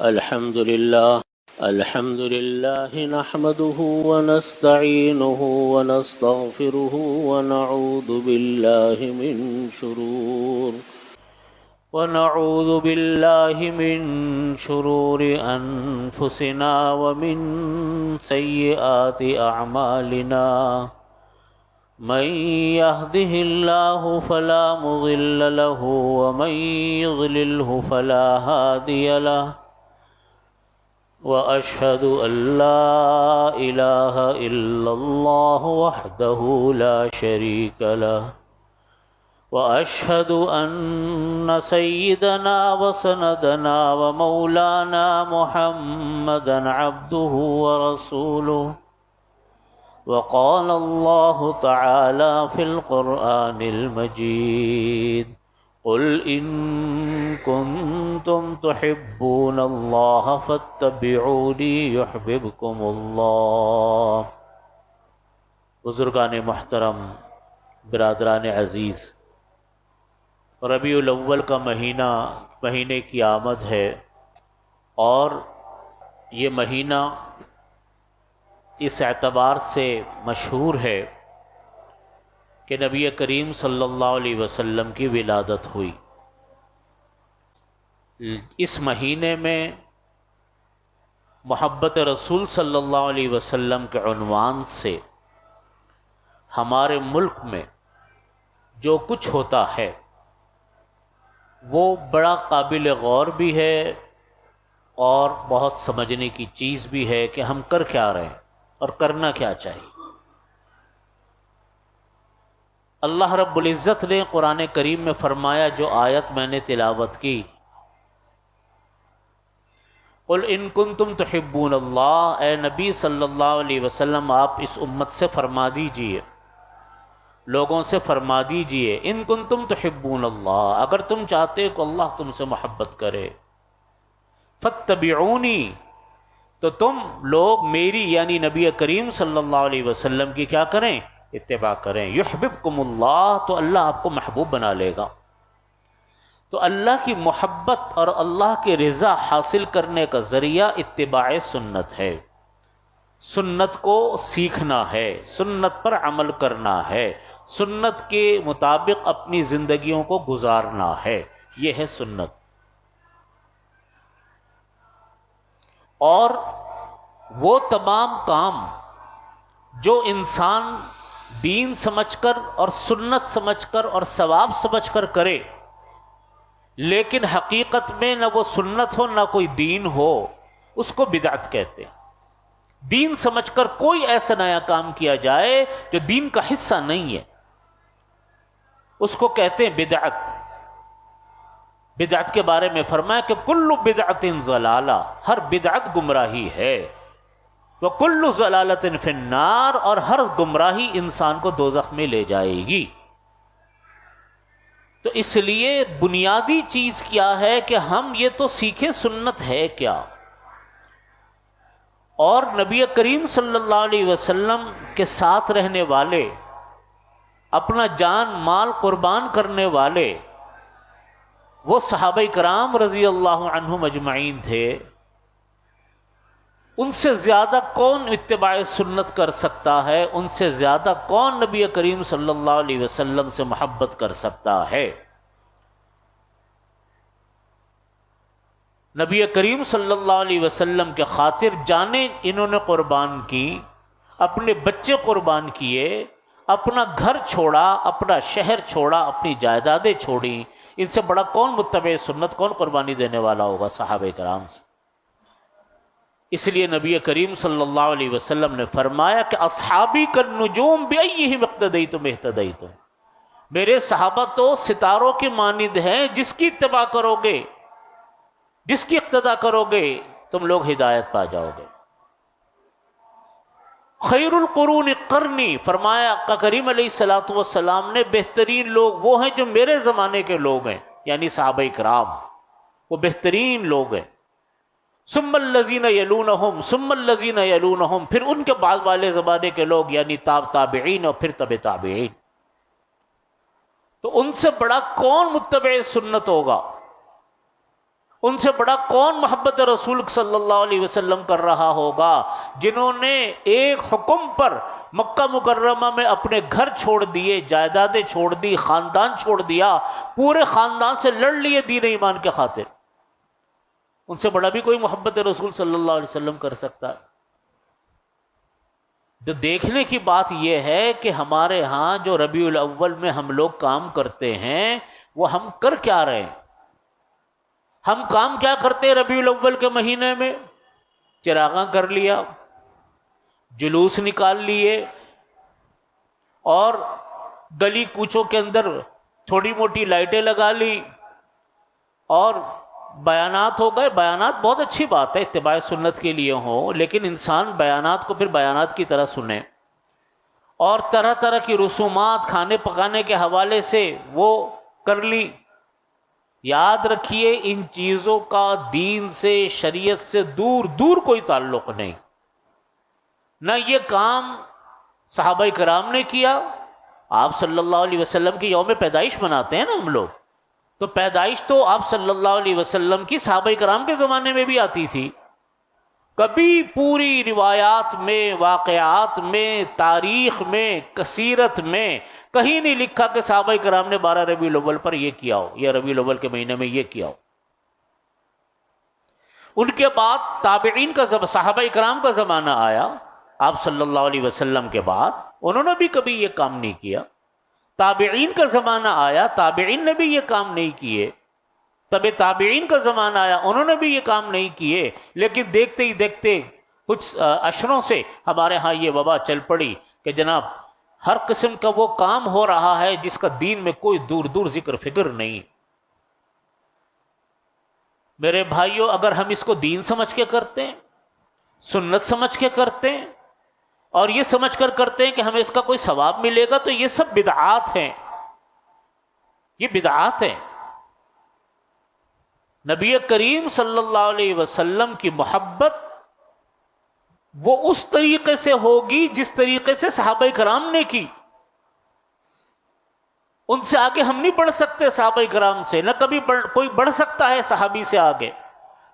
الحمد لله نحمده ونستعينه ونستغفره ونعوذ بالله من شرور أنفسنا ومن سيئات أعمالنا. من يهده الله فلا مضل له ومن يضلله فلا هادي له، وأشهد أن لا إله إلا الله وحده لا شريك له، وأشهد أن سيدنا وسندنا ومولانا محمدا عبده ورسوله. وقال الله تعالى في القرآن المجيد: قل إن كنتم تحبون الله فاتبعوني يحببكم الله. بزرگان محترم، برادران عزیز، ربیع الاول کا مہینے کی آمد ہے، اور یہ مہینہ اس اعتبار سے مشہور ہے کہ نبی کریم صلی اللہ علیہ وسلم کی ولادت ہوئی. اس مہینے میں محبت رسول صلی اللہ علیہ وسلم کے عنوان سے ہمارے ملک میں جو کچھ ہوتا ہے وہ بڑا قابل غور بھی ہے اور بہت سمجھنے کی چیز بھی ہے کہ ہم کر کیا رہے ہیں اور کرنا کیا چاہیے. اللہ رب العزت نے قرآن کریم میں فرمایا، جو آیت میں نے تلاوت کی، قل ان کنتم تحبون اللہ، اے نبی صلی اللہ علیہ وسلم آپ اس امت سے فرما دیجئے، لوگوں سے فرما دیجئے، ان کنتم تحبون اللہ، اگر تم چاہتے ہو کہ اللہ تم سے محبت کرے، فاتبعونی، تو تم لوگ میری یعنی نبی کریم صلی اللہ علیہ وسلم کی کیا کریں؟ اتباع کریں. یحببکم اللہ، تو اللہ آپ کو محبوب بنا لے گا. تو اللہ کی محبت اور اللہ کی رضا حاصل کرنے کا ذریعہ اتباع سنت ہے. سنت کو سیکھنا ہے، سنت پر عمل کرنا ہے، سنت کے مطابق اپنی زندگیوں کو گزارنا ہے. یہ ہے سنت. اور وہ تمام کام جو انسان دین سمجھ کر اور سنت سمجھ کر اور ثواب سمجھ کر کرے، لیکن حقیقت میں نہ وہ سنت ہو نہ کوئی دین ہو، اس کو بدعت کہتے ہیں. دین سمجھ کر کوئی ایسا نیا کام کیا جائے جو دین کا حصہ نہیں ہے، اس کو کہتے ہیں بدعت. بدعت کے بارے میں فرمایا کہ کل بدعت ضلالہ، ہر بدعت گمراہی ہے، وکل ضلالۃ فی النار، اور ہر گمراہی انسان کو دوزخ میں لے جائے گی. تو اس لیے بنیادی چیز کیا ہے کہ ہم یہ تو سیکھیں سنت ہے کیا، اور نبی کریم صلی اللہ علیہ وسلم کے ساتھ رہنے والے، اپنا جان مال قربان کرنے والے وہ صحابہ کرام رضی اللہ عنہم اجمعین تھے. ان سے زیادہ کون اتباع سنت کر سکتا ہے؟ ان سے زیادہ کون نبی کریم صلی اللہ علیہ وسلم سے محبت کر سکتا ہے؟ نبی کریم صلی اللہ علیہ وسلم کے خاطر جانیں انہوں نے قربان کی، اپنے بچے قربان کیے، اپنا گھر چھوڑا، اپنا شہر چھوڑا، اپنی جائیدادیں چھوڑی. ان سے بڑا کون متبع سنت، کون قربانی دینے والا ہوگا صحابہ کرام سے؟ اس لیے نبی کریم صلی اللہ علیہ وسلم نے فرمایا کہ اصحابی کالنجوم بأیہم اقتدیتم اہتدیتم، میرے صحابہ تو ستاروں کے مانند ہیں، جس کی اتباع کرو گے، جس کی اقتداء کرو گے تم لوگ ہدایت پا جاؤ گے. خیر القرون قرنی، فرمایا آقا کریم علیہ الصلوۃ والسلام نے بہترین لوگ وہ ہیں جو میرے زمانے کے لوگ ہیں، یعنی صحابہ کرام وہ بہترین لوگ ہیں. ثم الذین یلونہم ثم الذین یلونہم، پھر ان کے بعد والے زمانے کے لوگ یعنی تابعین اور پھر تبع تابعین. تو ان سے بڑا کون متبع سنت ہوگا؟ ان سے بڑا کون محبت رسول صلی اللہ علیہ وسلم کر رہا ہوگا، جنہوں نے ایک حکم پر مکہ مکرمہ میں اپنے گھر چھوڑ دیے، جائیدادیں چھوڑ دی، خاندان چھوڑ دیا، پورے خاندان سے لڑ لیے دین ایمان کے خاطر۔ ان سے بڑا بھی کوئی محبت رسول صلی اللہ علیہ وسلم کر سکتا ہے؟ جو دیکھنے کی بات یہ ہے کہ ہمارے ہاں جو ربیع الاول میں ہم لوگ کام کرتے ہیں وہ ہم کر کیا رہے ہیں؟ ہم کام کیا کرتے ہیں ربیع الاول کے مہینے میں؟ چراغاں کر لیا، جلوس نکال لیے، اور گلی کوچوں کے اندر تھوڑی موٹی لائٹیں لگا لی، اور بیانات ہو گئے۔ بیانات بہت اچھی بات ہے، اتباع سنت کے لیے ہوں، لیکن انسان بیانات کو پھر بیانات کی طرح سنے، اور طرح طرح کی رسومات کھانے پکانے کے حوالے سے وہ کر لی۔ یاد رکھیے ان چیزوں کا دین سے، شریعت سے دور دور کوئی تعلق نہیں۔ نہ یہ کام صحابہ کرام نے کیا۔ آپ صلی اللہ علیہ وسلم کی یوم پیدائش مناتے ہیں نا ہم لوگ، تو پیدائش تو آپ صلی اللہ علیہ وسلم کی صحابہ کرام کے زمانے میں بھی آتی تھی۔ کبھی پوری روایات میں، واقعات میں، تاریخ میں، کثیرت میں کہیں نہیں لکھا کہ صحابہ کرام نے 12 ربیع الاول پر یہ کیا ہو، یا ربیع الاول کے مہینے میں یہ کیا ہو۔ ان کے بعد تابعین کا صحابہ کرام کا زمانہ آیا، آپ صلی اللہ علیہ وسلم کے بعد انہوں نے بھی کبھی یہ کام نہیں کیا۔ تابعین کا زمانہ آیا، تابعین نے بھی یہ کام نہیں کیے۔ تب تابعین کا زمانہ آیا، انہوں نے بھی یہ کام نہیں کیے، لیکن دیکھتے ہی دیکھتے کچھ اشروں سے ہمارے ہاں یہ وبا چل پڑی کہ جناب ہر قسم کا وہ کام ہو رہا ہے جس کا دین میں کوئی دور دور ذکر فکر نہیں۔ میرے بھائیوں، اگر ہم اس کو دین سمجھ کے کرتے ہیں، سنت سمجھ کے کرتے ہیں، اور یہ سمجھ کر کرتے ہیں کہ ہمیں اس کا کوئی ثواب ملے گا، تو یہ سب بدعات ہیں، یہ بدعات ہیں۔ نبی کریم صلی اللہ علیہ وسلم کی محبت وہ اس طریقے سے ہوگی جس طریقے سے صحابہ کرام نے کی۔ ان سے آگے ہم نہیں بڑھ سکتے، صحابہ کرام سے نہ کبھی کوئی بڑھ سکتا ہے صحابی سے آگے۔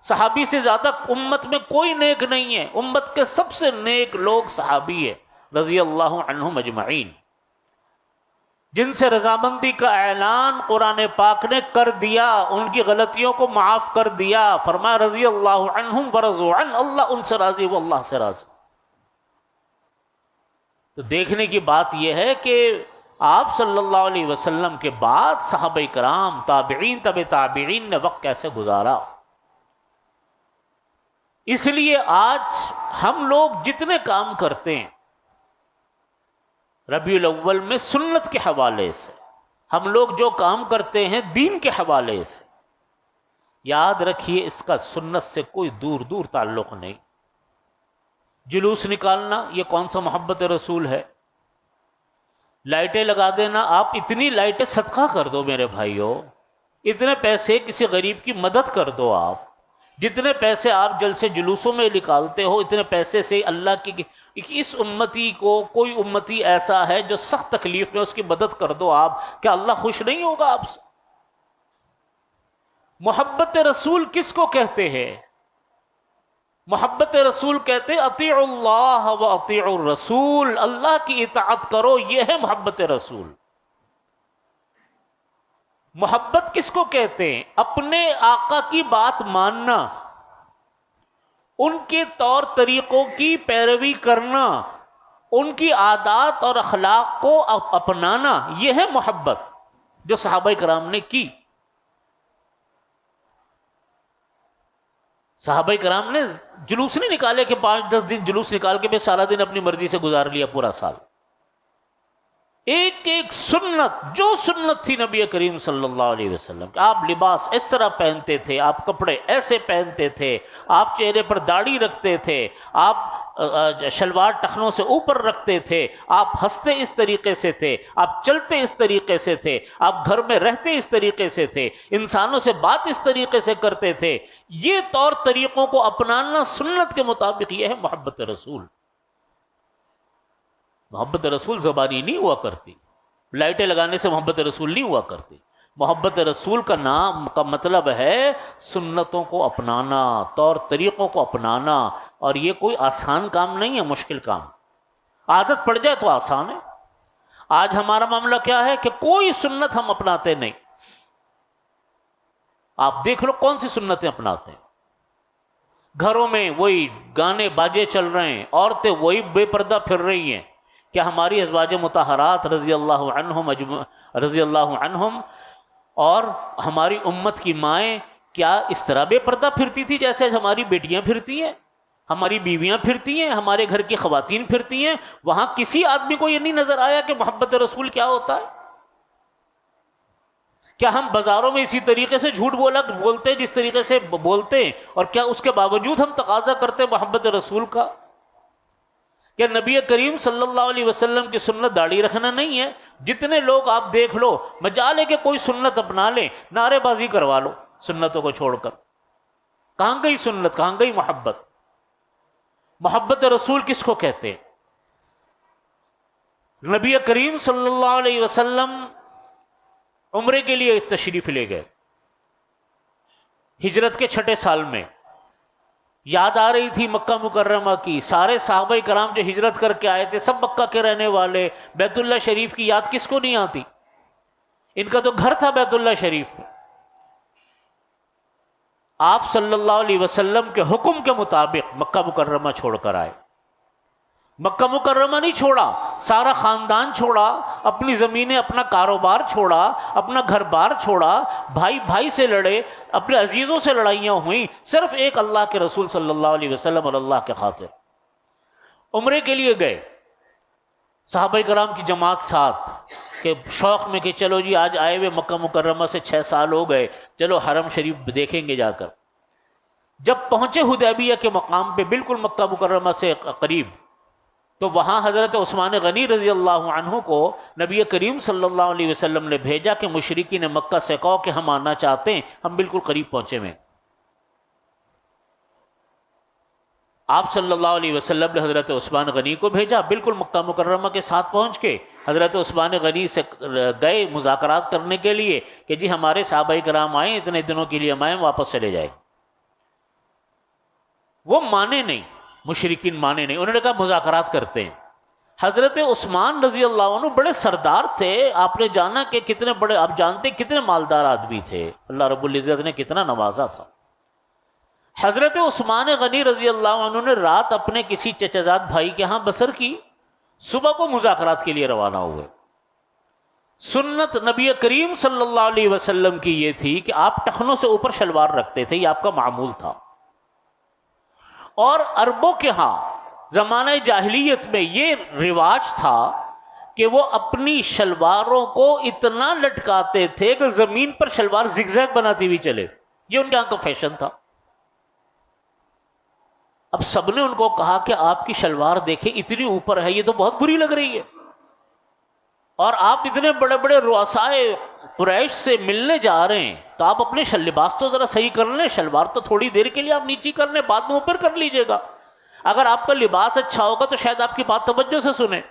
صحابی سے زیادہ امت میں کوئی نیک نہیں ہے، امت کے سب سے نیک لوگ صحابی ہے رضی اللہ عنہم اجمعین، جن سے رضامندی کا اعلان قرآن پاک نے کر دیا، ان کی غلطیوں کو معاف کر دیا، فرمایا رضی اللہ عنہم ورضوا عنہ، اللہ ان سے راضی، وہ اللہ سے راضی۔ تو دیکھنے کی بات یہ ہے کہ آپ صلی اللہ علیہ وسلم کے بعد صحابہ کرام، تابعین، تبع تابعین نے وقت کیسے گزارا۔ اس لیے آج ہم لوگ جتنے کام کرتے ہیں ربیع الاول میں سنت کے حوالے سے، ہم لوگ جو کام کرتے ہیں دین کے حوالے سے، یاد رکھیے اس کا سنت سے کوئی دور دور تعلق نہیں۔ جلوس نکالنا یہ کون سا محبت رسول ہے؟ لائٹیں لگا دینا، آپ اتنی لائٹیں صدقہ کر دو میرے بھائیوں، اتنے پیسے کسی غریب کی مدد کر دو، آپ جتنے پیسے آپ جلسے جلوسوں میں نکالتے ہو، اتنے پیسے سے اللہ کی اس امتی کو، کوئی امتی ایسا ہے جو سخت تکلیف میں، اس کی مدد کر دو آپ، کیا اللہ خوش نہیں ہوگا آپ سے؟ محبت رسول کس کو کہتے ہیں؟ محبت رسول کہتے اطیعوا اللہ و اطیعوا الرسول، اللہ کی اطاعت کرو، یہ ہے محبت رسول۔ محبت کس کو کہتے ہیں؟ اپنے آقا کی بات ماننا، ان کے طور طریقوں کی پیروی کرنا، ان کی عادات اور اخلاق کو اپنانا، یہ ہے محبت جو صحابہ کرام نے کی۔ صحابہ کرام نے جلوس نہیں نکالے کہ 5-10 دن جلوس نکال کے میں سارا دن اپنی مرضی سے گزار لیا پورا سال۔ ایک ایک سنت، جو سنت تھی نبی کریم صلی اللہ علیہ وسلم، آپ لباس اس طرح پہنتے تھے، آپ کپڑے ایسے پہنتے تھے، آپ چہرے پر داڑھی رکھتے تھے، آپ شلوار ٹخنوں سے اوپر رکھتے تھے، آپ ہنستے اس طریقے سے تھے، آپ چلتے اس طریقے سے تھے، آپ گھر میں رہتے اس طریقے سے تھے، انسانوں سے بات اس طریقے سے کرتے تھے۔ یہ طور طریقوں کو اپنانا سنت کے مطابق، یہ ہے محبت رسول۔ محبت رسول زبانی نہیں ہوا کرتی، لائٹیں لگانے سے محبت رسول نہیں ہوا کرتی، محبت رسول کا نام کا مطلب ہے سنتوں کو اپنانا، طور طریقوں کو اپنانا، اور یہ کوئی آسان کام نہیں ہے، مشکل کام۔ عادت پڑ جائے تو آسان ہے۔ آج ہمارا معاملہ کیا ہے کہ کوئی سنت ہم اپناتے نہیں۔ آپ دیکھ لو کون سی سنتیں اپناتے ہیں۔ گھروں میں وہی گانے باجے چل رہے ہیں، عورتیں وہی بے پردہ پھر رہی ہیں۔ کیا ہماری ازواج مطہرات رضی اللہ عنہم اور ہماری امت کی مائیں کیا اس طرح بے پردہ پھرتی تھی جیسے ہماری بیٹیاں پھرتی ہیں، ہماری بیویاں پھرتی ہیں، ہمارے گھر کی خواتین پھرتی ہیں؟ وہاں کسی آدمی کو یہ نہیں نظر آیا کہ محبت رسول کیا ہوتا ہے؟ کیا ہم بازاروں میں اسی طریقے سے جھوٹ بولتے جس طریقے سے بولتے ہیں، اور کیا اس کے باوجود ہم تقاضا کرتے محبت رسول کا؟ کہ نبی کریم صلی اللہ علیہ وسلم کی سنت داڑھی رکھنا نہیں ہے؟ جتنے لوگ آپ دیکھ لو مجال ہے کہ کوئی سنت اپنا لیں، نعرے بازی کروا لو سنتوں کو چھوڑ کر۔ کہاں گئی سنت، کہاں گئی محبت؟ محبت رسول کس کو کہتے ہیں؟ نبی کریم صلی اللہ علیہ وسلم عمرے کے لیے تشریف لے گئے ہجرت کے 6 سال میں۔ یاد آ رہی تھی مکہ مکرمہ کی، سارے صحابہ کرام جو ہجرت کر کے آئے تھے سب مکہ کے رہنے والے، بیت اللہ شریف کی یاد کس کو نہیں آتی؟ ان کا تو گھر تھا بیت اللہ شریف میں۔ آپ صلی اللہ علیہ وسلم کے حکم کے مطابق مکہ مکرمہ چھوڑ کر آئے۔ مکہ مکرمہ نہیں چھوڑا، سارا خاندان چھوڑا، اپنی زمینیں، اپنا کاروبار چھوڑا، اپنا گھر بار چھوڑا، بھائی بھائی سے لڑے، اپنے عزیزوں سے لڑائیاں ہوئیں، صرف ایک اللہ کے رسول صلی اللہ علیہ وسلم اور اللہ کے خاطر عمرے کے لیے گئے۔ صحابہ کرام کی جماعت ساتھ، کہ شوق میں کہ چلو جی آج آئے ہوئے مکہ مکرمہ سے 6 سال ہو گئے، چلو حرم شریف دیکھیں گے جا کر۔ جب پہنچے حدیبیہ کے مقام پہ بالکل مکہ مکرمہ سے قریب، تو وہاں حضرت عثمان غنی رضی اللہ عنہ کو نبی کریم صلی اللہ علیہ وسلم نے بھیجا کہ مشرکین مکہ سے کہو کہ ہم آنا چاہتے ہیں، ہم بالکل قریب پہنچے میں۔ آپ صلی اللہ علیہ وسلم نے حضرت عثمان غنی کو بھیجا، بالکل مکہ مکرمہ کے ساتھ پہنچ کے حضرت عثمان غنی سے گئے مذاکرات کرنے کے لیے کہ جی ہمارے صحابہ کرام آئے، اتنے دنوں کے لیے ہم آئے، واپس چلے جائے۔ وہ مانے نہیں، مشرکین مانے نہیں، انہوں نے کہا مذاکرات کرتے ہیں۔ حضرت عثمان رضی اللہ عنہ بڑے سردار تھے، آپ نے جانا کہ کتنے بڑے، آپ جانتے کتنے مالدار آدمی تھے، اللہ رب العزت نے کتنا نوازا تھا۔ حضرت عثمان غنی رضی اللہ عنہ نے رات اپنے کسی چچا زاد بھائی کے ہاں بسر کی، صبح کو مذاکرات کے لیے روانہ ہوئے۔ سنت نبی کریم صلی اللہ علیہ وسلم کی یہ تھی کہ آپ ٹخنوں سے اوپر شلوار رکھتے تھے، یہ آپ کا معمول تھا۔ اور عربوں کے ہاں زمانہ جاہلیت میں یہ رواج تھا کہ وہ اپنی شلواروں کو اتنا لٹکاتے تھے کہ زمین پر شلوار زگ زیگ بناتی ہوئی چلے، یہ ان کے ہاں تو فیشن تھا۔ اب سب نے ان کو کہا کہ آپ کی شلوار دیکھیں اتنی اوپر ہے، یہ تو بہت بری لگ رہی ہے، اور آپ اتنے بڑے بڑے رؤسائے قریش سے ملنے جا رہے ہیں، تو آپ اپنے لباس تو ذرا صحیح کر لیں، شلوار تو تھوڑی دیر کے لیے آپ نیچی کر لیں، بعد میں اوپر کر لیجئے گا، اگر آپ کا لباس اچھا ہوگا تو شاید آپ کی بات توجہ سے سنیں۔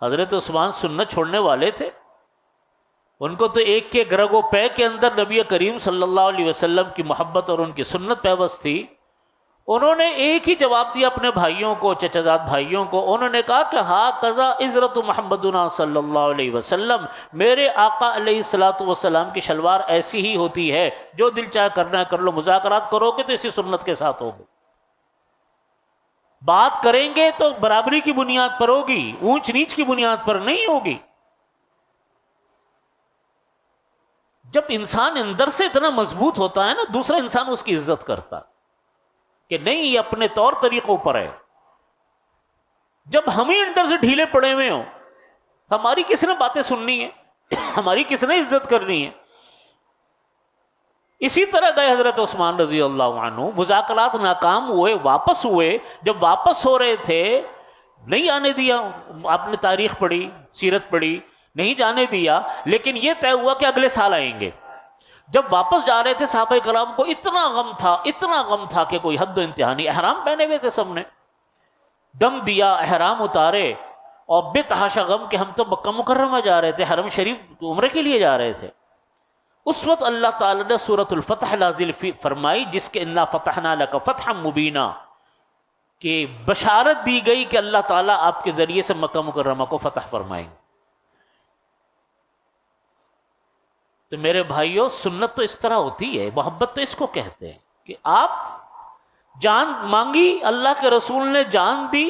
حضرت عثمان سنت چھوڑنے والے تھے، ان کو تو ایک کے گرگ و پے کے اندر نبی کریم صلی اللہ علیہ وسلم کی محبت اور ان کی سنت پیوست تھی۔ انہوں نے ایک ہی جواب دیا اپنے بھائیوں کو، چچا زاد بھائیوں کو، انہوں نے کہا کہ ہا قضا عزرت محمدنا صلی اللہ علیہ وسلم، میرے آقا علیہ الصلوۃ والسلام کی شلوار ایسی ہی ہوتی ہے، جو دل چاہے کرنا ہے کر لو، مذاکرات کرو گے تو اسی سنت کے ساتھ ہوگی، بات کریں گے تو برابری کی بنیاد پر ہوگی، اونچ نیچ کی بنیاد پر نہیں ہوگی۔ جب انسان اندر سے اتنا مضبوط ہوتا ہے نا، دوسرا انسان اس کی عزت کرتا ہے کہ نہیں یہ اپنے طور طریقوں پر ہے۔ جب ہم ہی اندر سے ڈھیلے پڑے ہوئے ہوں، ہماری کس نے باتیں سننی ہے، ہماری کس نے عزت کرنی ہے؟ اسی طرح گئے حضرت عثمان رضی اللہ عنہ، مذاکرات ناکام ہوئے، واپس ہوئے، جب واپس ہو رہے تھے نہیں آنے دیا، آپ نے تاریخ پڑھی، سیرت پڑھی، نہیں جانے دیا، لیکن یہ طے ہوا کہ اگلے سال آئیں گے۔ جب واپس جا رہے تھے صحابہ کرام کو اتنا غم تھا کہ کوئی حد و انتہا نہیں۔ احرام پہنے ہوئے تھے، سب نے دم دیا، احرام اتارے، اور بے تحاشا غم کہ ہم تو مکہ مکرمہ جا رہے تھے، حرم شریف عمرے کے لیے جا رہے تھے۔ اس وقت اللہ تعالیٰ نے سورۃ الفتح نازل فرمائی، جس کے انا فتحنا لک فتحا مبینا، کہ بشارت دی گئی کہ اللہ تعالیٰ آپ کے ذریعے سے مکہ مکرمہ کو فتح فرمائیں گے۔ تو میرے بھائیوں، سنت تو اس طرح ہوتی ہے، محبت تو اس کو کہتے ہیں کہ آپ جان مانگی، اللہ کے رسول نے جان دی،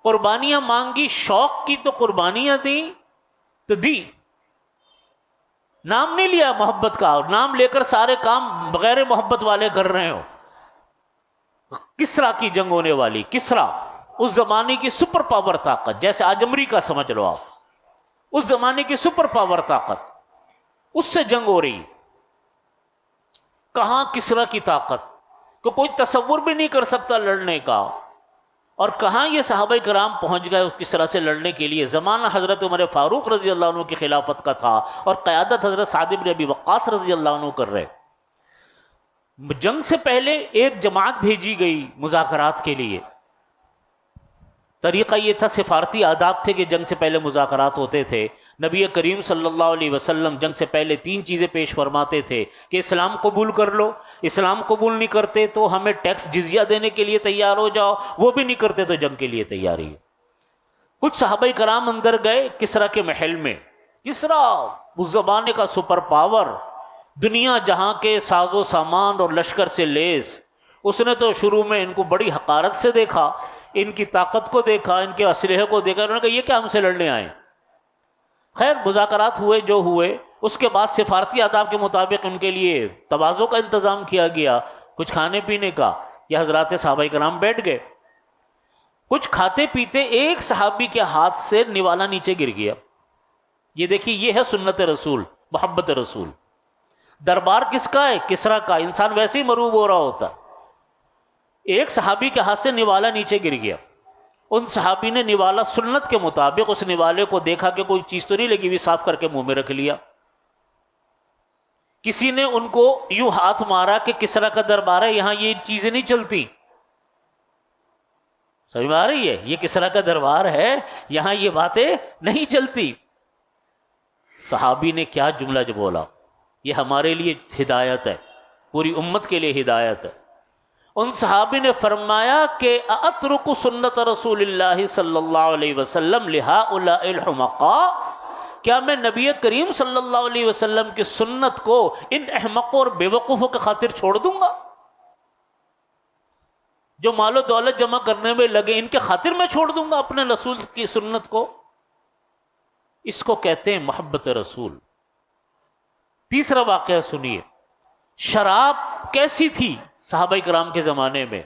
قربانیاں مانگی، شوق کی تو قربانیاں دی تو دی، نام نہیں لیا محبت کا، نام لے کر سارے کام بغیر محبت والے کر رہے ہو۔ کسرا کی جنگ ہونے والی، کسرا اس زمانے کی سپر پاور طاقت، جیسے آج امریکہ سمجھ لو آپ، اس زمانے کی سپر پاور طاقت، اس سے جنگ ہو رہی۔ کہاں کسرا کی طاقت کہ کوئی تصور بھی نہیں کر سکتا لڑنے کا، اور کہاں یہ صحابہ کرام پہنچ گئے اس کسرا سے لڑنے کے لیے۔ زمانہ حضرت عمر فاروق رضی اللہ عنہ کی خلافت کا تھا، اور قیادت حضرت سعد بن ابی وقاص رضی اللہ عنہ کر رہے۔ جنگ سے پہلے ایک جماعت بھیجی گئی مذاکرات کے لیے۔ طریقہ یہ تھا، سفارتی آداب تھے کہ جنگ سے پہلے مذاکرات ہوتے تھے۔ نبی کریم صلی اللہ علیہ وسلم جنگ سے پہلے 3 چیزیں پیش فرماتے تھے کہ اسلام قبول کر لو، اسلام قبول نہیں کرتے تو ہمیں ٹیکس جزیہ دینے کے لیے تیار ہو جاؤ، وہ بھی نہیں کرتے تو جنگ کے لیے تیاری ہے۔ کچھ صحابہ کرام اندر گئے کسرا کے محل میں۔ کسرا اس زمانے کا سپر پاور، دنیا جہاں کے ساز و سامان اور لشکر سے لیس، اس نے تو شروع میں ان کو بڑی حقارت سے دیکھا، ان کی طاقت کو دیکھا، ان کے اسلحے کو دیکھا، انہوں نے کہا یہ کیا ہم سے لڑنے آئے۔ خیر مذاکرات ہوئے جو ہوئے، اس کے بعد سفارتی آداب کے مطابق ان کے لیے تواضع کا انتظام کیا گیا، کچھ کھانے پینے کا۔ یہ حضرات صحابہ کرام بیٹھ گئے، کچھ کھاتے پیتے ایک صحابی کے ہاتھ سے نوالا نیچے گر گیا۔ یہ دیکھیے، یہ ہے سنت رسول، محبت رسول۔ دربار کس کا ہے؟ کسرا کا۔ انسان ویسے ہی مروب ہو رہا ہوتا، ایک صحابی کے ہاتھ سے نوالا نیچے گر گیا۔ ان صحابی نے نوالا سنت کے مطابق اس نوالے کو دیکھا کہ کوئی چیز تو نہیں لگی ہوئی، صاف کر کے منہ میں رکھ لیا۔ کسی نے ان کو یوں ہاتھ مارا کہ کسرا کا دربار ہے، یہاں یہ چیزیں نہیں چلتی۔ سمجھ میں آ رہی ہے؟ یہ کسرا کا دربار ہے، یہاں یہ باتیں نہیں چلتی۔ صحابی نے کیا جملہ جو بولا، یہ ہمارے لیے ہدایت ہے، پوری امت کے لیے ہدایت ہے۔ ان صحابی نے فرمایا کہ اترک سنت رسول اللہ صلی اللہ علیہ وسلم لہؤلاء الحمقاء، کیا میں نبی کریم صلی اللہ علیہ وسلم کی سنت کو ان احمقوں اور بے وقوفوں کے خاطر چھوڑ دوں گا؟ جو مال و دولت جمع کرنے میں لگے، ان کے خاطر میں چھوڑ دوں گا اپنے رسول کی سنت کو؟ اس کو کہتے ہیں محبت رسول۔ تیسرا واقعہ سنیے، شراب کیسی تھی صحابہ کرام کے زمانے میں؟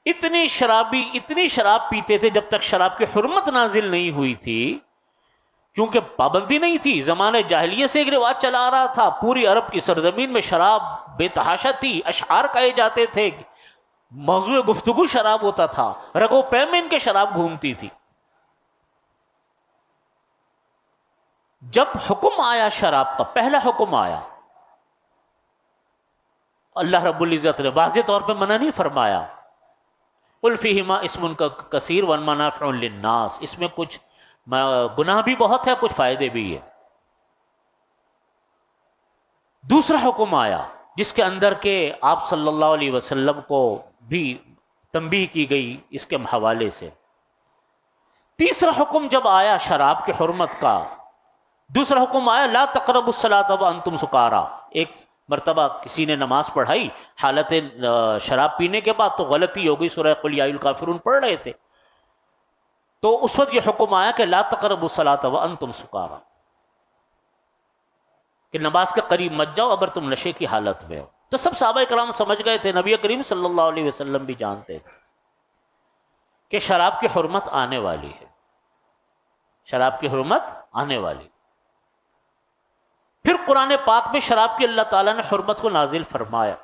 اتنی شراب پیتے تھے جب تک شراب کی حرمت نازل نہیں ہوئی تھی، کیونکہ پابندی نہیں تھی۔ زمانے جاہلیت سے ایک رواج چلا آ رہا تھا، پوری عرب کی سرزمین میں شراب بے تحاشا تھی، اشعار کہے جاتے تھے، موضوع گفتگو شراب ہوتا تھا، رگو پے میں ان کے شراب گھومتی تھی۔ جب حکم آیا شراب کا، پہلا حکم آیا، اللہ رب العزت نے واضح طور پہ منع نہیں فرمایا، قل فیہما اسم کثیر ومنافع للناس، اس میں کچھ گناہ بھی بہت ہے، کچھ فائدے بھی ہے۔ دوسرا حکم آیا جس کے اندر کہ آپ صلی اللہ علیہ وسلم کو بھی تنبیہ کی گئی اس کے حوالے سے۔ تیسرا حکم جب آیا شراب کی حرمت کا، دوسرا حکم آیا لا تقربوا الصلاۃ وانتم سکارا۔ ایک مرتبہ کسی نے نماز پڑھائی حالت شراب پینے کے بعد، تو غلطی ہو گئی، سورہ قل یا ایھا الکافرون پڑھ رہے تھے، تو اس وقت یہ حکم آیا کہ لا تقربوا الصلاۃ وانتم سکارا، کہ نماز کے قریب مت جاؤ اگر تم نشے کی حالت میں ہو۔ تو سب صحابہ کرام سمجھ گئے تھے، نبی کریم صلی اللہ علیہ وسلم بھی جانتے تھے کہ شراب کی حرمت آنے والی ہے، شراب کی حرمت آنے والی۔ پھر قرآن پاک میں شراب کی اللہ تعالیٰ نے حرمت کو نازل فرمایا۔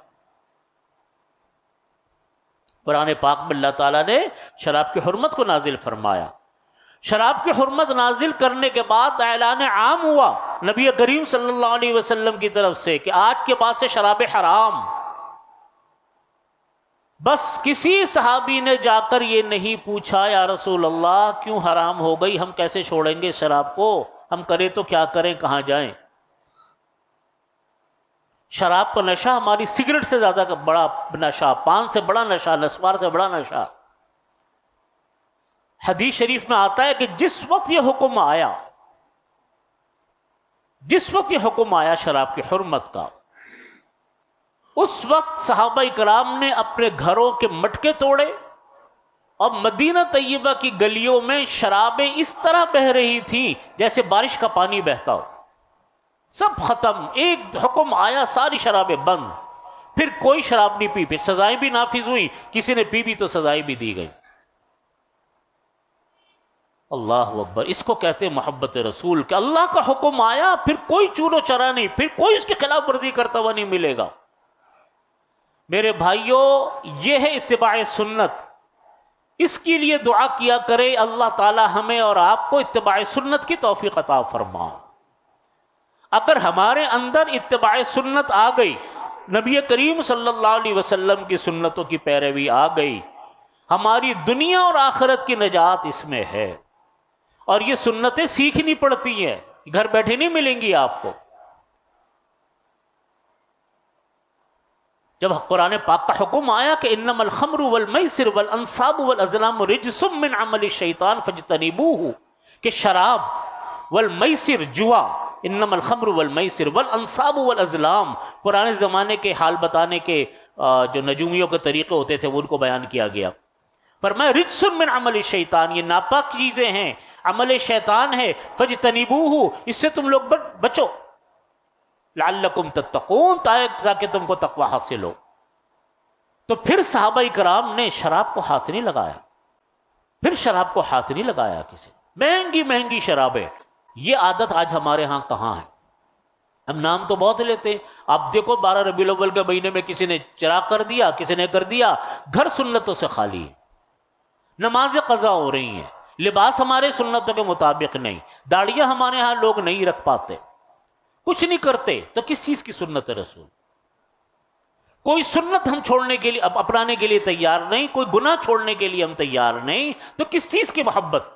قرآن پاک میں اللہ تعالیٰ نے شراب کی حرمت کو نازل فرمایا۔ شراب کی حرمت نازل کرنے کے بعد اعلان عام ہوا نبی کریم صلی اللہ علیہ وسلم کی طرف سے کہ آج کے بعد سے شراب حرام۔ بس کسی صحابی نے جا کر یہ نہیں پوچھا یا رسول اللہ کیوں حرام ہو گئی، ہم کیسے چھوڑیں گے شراب کو، ہم کریں تو کیا کریں، کہاں جائیں۔ شراب کا نشہ ہماری سگریٹ سے زیادہ بڑا نشہ، پان سے بڑا نشہ، نسوار سے بڑا نشہ۔ حدیث شریف میں آتا ہے کہ جس وقت یہ حکم آیا، جس وقت یہ حکم آیا شراب کی حرمت کا، اس وقت صحابہ کرام نے اپنے گھروں کے مٹکے توڑے، اور مدینہ طیبہ کی گلیوں میں شرابیں اس طرح بہہ رہی تھیں جیسے بارش کا پانی بہتا ہو، سب ختم، ایک حکم آیا ساری شرابیں بند، پھر کوئی شراب نہیں پی، پھر سزائیں بھی نافذ ہوئی، کسی نے پی بھی تو سزائیں بھی دی گئی۔ اللہ اکبر، اس کو کہتے ہیں محبت رسول، کہ اللہ کا حکم آیا پھر کوئی چور و چرا نہیں، پھر کوئی اس کی خلاف ورزی کرتا ہوا نہیں ملے گا۔ میرے بھائیوں، یہ ہے اتباع سنت، اس کے لیے دعا کیا کرے اللہ تعالی ہمیں اور آپ کو اتباع سنت کی توفیق عطا فرما۔ اگر ہمارے اندر اتباع سنت آ گئی، نبی کریم صلی اللہ علیہ وسلم کی سنتوں کی پیروی آ گئی، ہماری دنیا اور آخرت کی نجات اس میں ہے۔ اور یہ سنتیں سیکھنی پڑتی ہیں، گھر بیٹھے نہیں ملیں گی آپ کو۔ جب قرآن پاک کا حکم آیا کہ انما الخمر والمیسر والانصاب والازلام رجس من عمل الشیطان فاجتنبوہ، کہ شراب والمیسر، جوا، انما الخمر والمیسر والانصاب والازلام، پرانے زمانے کے حال بتانے کے جو نجومیوں کے طریقے ہوتے تھے وہ ان کو بیان کیا گیا۔ فرمایا رجس من عمل الشیطان، یہ ناپاک چیزیں ہیں، عمل شیطان ہے، فاجتنبوہ، اس سے تم لوگ بچو، لعلکم تتقون، تاکہ تم کو تقوی حاصل ہو۔ تو پھر صحابہ کرام نے شراب کو ہاتھ نہیں لگایا، پھر شراب کو ہاتھ نہیں لگایا کسی، مہنگی مہنگی شرابیں۔ یہ عادت آج ہمارے ہاں کہاں ہے؟ ہم نام تو بہت لیتے ہیں، آپ دیکھو 12 ربیع الاول کے مہینے میں کسی نے چراغ کر دیا، کسی نے کر دیا، گھر سنتوں سے خالی ہے، نمازیں قضا ہو رہی ہیں، لباس ہمارے سنتوں کے مطابق نہیں، داڑیاں ہمارے ہاں لوگ نہیں رکھ پاتے، کچھ نہیں کرتے، تو کس چیز کی سنت رسول؟ کوئی سنت ہم چھوڑنے کے لیے، اپنانے کے لیے تیار نہیں، کوئی گناہ چھوڑنے کے لیے ہم تیار نہیں، تو کس چیز کی محبت؟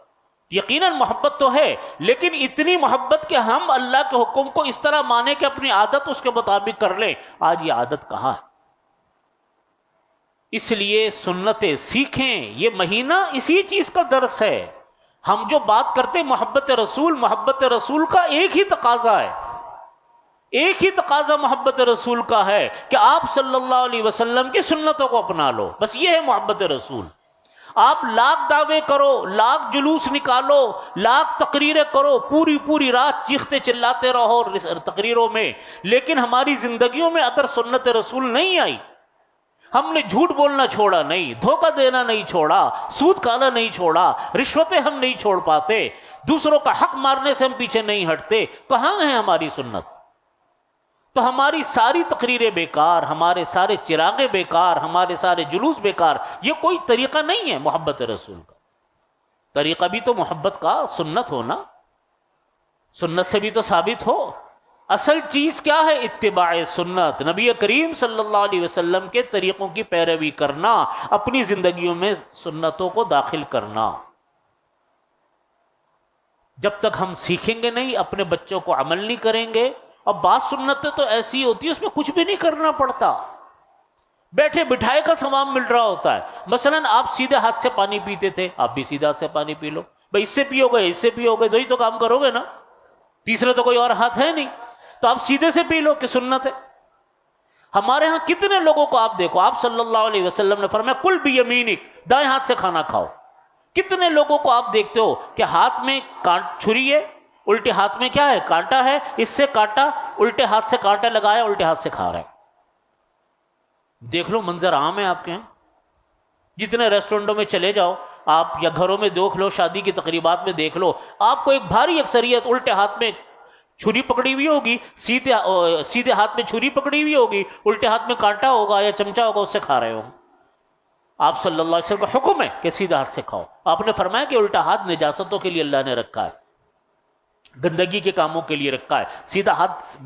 یقیناً محبت تو ہے، لیکن اتنی محبت کہ ہم اللہ کے حکم کو اس طرح مانیں کہ اپنی عادت اس کے مطابق کر لیں۔ آج یہ عادت کہاں ہے؟ اس لیے سنتیں سیکھیں، یہ مہینہ اسی چیز کا درس ہے۔ ہم جو بات کرتے محبت رسول کا ایک ہی تقاضا ہے، ایک ہی تقاضا محبت رسول کا ہے کہ آپ صلی اللہ علیہ وسلم کی سنتوں کو اپنا لو، بس یہ ہے محبت رسول۔ آپ لاکھ دعوے کرو، لاکھ جلوس نکالو، لاکھ تقریریں کرو، پوری رات چیختے چلاتے رہو تقریروں میں، لیکن ہماری زندگیوں میں اگر سنت رسول نہیں آئی، ہم نے جھوٹ بولنا چھوڑا نہیں، دھوکہ دینا نہیں چھوڑا، سود کھانا نہیں چھوڑا، رشوتیں ہم نہیں چھوڑ پاتے، دوسروں کا حق مارنے سے ہم پیچھے نہیں ہٹتے، کہاں ہے ہماری سنت؟ تو ہماری ساری تقریریں بیکار، ہمارے سارے چراغیں بیکار، ہمارے سارے جلوس بیکار۔ یہ کوئی طریقہ نہیں ہے محبت رسول کا۔ طریقہ بھی تو محبت کا سنت ہونا، سنت سے بھی تو ثابت ہو۔ اصل چیز کیا ہے؟ اتباع سنت، نبی کریم صلی اللہ علیہ وسلم کے طریقوں کی پیروی کرنا، اپنی زندگیوں میں سنتوں کو داخل کرنا۔ جب تک ہم سیکھیں گے نہیں، اپنے بچوں کو عمل نہیں کریں گے، اب بات سنتیں تو ایسی ہوتی ہے اس میں کچھ بھی نہیں کرنا پڑتا، بیٹھے بٹھائے کا ثواب مل رہا ہوتا ہے۔ مثلا آپ سیدھے ہاتھ سے پانی پیتے تھے، آپ بھی سیدھے ہاتھ سے پانی پی لو، بھائی اس سے پیو گے، اس سے پیو گے، دو ہی تو کام کرو گے نا، تیسرا تو کوئی اور ہاتھ ہے نہیں، تو آپ سیدھے سے پی لو کہ سنت ہے۔ ہمارے ہاں کتنے لوگوں کو آپ دیکھو، آپ صلی اللہ علیہ وسلم نے فرمایا کل بیمینک، دائیں ہاتھ سے کھانا کھاؤ۔ کتنے لوگوں کو آپ دیکھتے ہو کہ ہاتھ میں چھری ہے، الٹے ہاتھ میں کیا ہے؟ کانٹا ہے، اس سے کاٹا، الٹے ہاتھ سے کانٹا لگایا، الٹے ہاتھ سے کھا رہا ہے۔ دیکھ لو، منظر عام ہے آپ کے ہاں، جتنے ریسٹورنٹوں میں چلے جاؤ آپ، یا گھروں میں دیکھ لو، شادی کی تقریبات میں دیکھ لو، آپ کو ایک بھاری اکثریت الٹے ہاتھ میں چھری پکڑی ہوئی ہوگی، سیدھے ہاتھ میں چھری پکڑی ہوئی ہوگی، الٹے ہاتھ میں کانٹا ہوگا یا چمچا ہوگا، اس سے کھا رہے ہو۔ آپ صلی اللہ علیہ وسلم کا حکم ہے کہ سیدھا ہاتھ سے کھاؤ۔ آپ نے فرمایا کہ الٹا ہاتھ نجاستوں کے لیے اللہ نے رکھا ہے، گندگی کے کاموں کے لیے رکھا ہے، سیدھا ہاتھ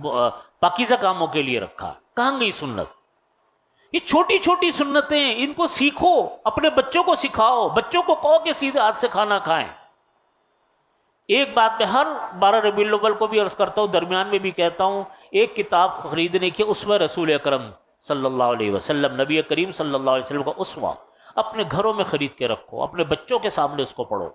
پاکیزہ کاموں کے لیے رکھا ہے۔ کہاں گئی سنت؟ یہ چھوٹی چھوٹی سنتیں، ان کو سیکھو، اپنے بچوں کو سکھاؤ، بچوں کو کہو کہ سیدھے ہاتھ سے کھانا کھائیں۔ ایک بات میں ہر 12 ربیع الاول کو بھی عرض کرتا ہوں، درمیان میں بھی کہتا ہوں، ایک کتاب خریدنے کی اسوہ رسول اکرم صلی اللہ علیہ وسلم، نبی کریم صلی اللہ علیہ وسلم کا اسوہ اپنے گھروں میں خرید کے رکھو، اپنے بچوں کے سامنے اس کو پڑھو،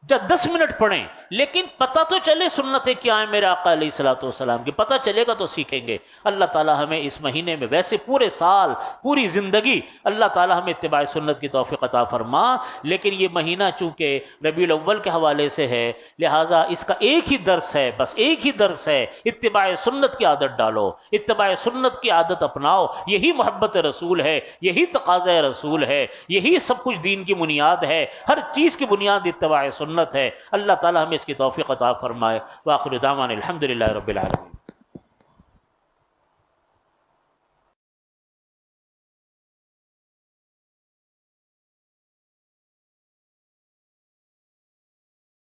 جب 10 منٹ پڑھیں، لیکن پتہ تو چلے سنتیں کیا ہیں میرے آقا علیہ الصلوۃ والسلام کی، پتہ چلے گا تو سیکھیں گے۔ اللہ تعالی ہمیں اس مہینے میں، ویسے پورے سال پوری زندگی اللہ تعالی ہمیں اتباع سنت کی توفیق عطا فرما، لیکن یہ مہینہ چونکہ ربیع الاول کے حوالے سے ہے، لہٰذا اس کا ایک ہی درس ہے، بس ایک ہی درس ہے، اتباع سنت کی عادت ڈالو، اتباع سنت کی عادت اپناؤ، یہی محبت رسول ہے، یہی تقاضۂ رسول ہے، یہی سب کچھ دین کی بنیاد ہے، ہر چیز کی بنیاد اتباع سنت ہے۔ اللہ تعالی ہمیں اس کی توفیق عطا فرمائے۔ وآخر دعوانا الحمدللہ رب العالمین۔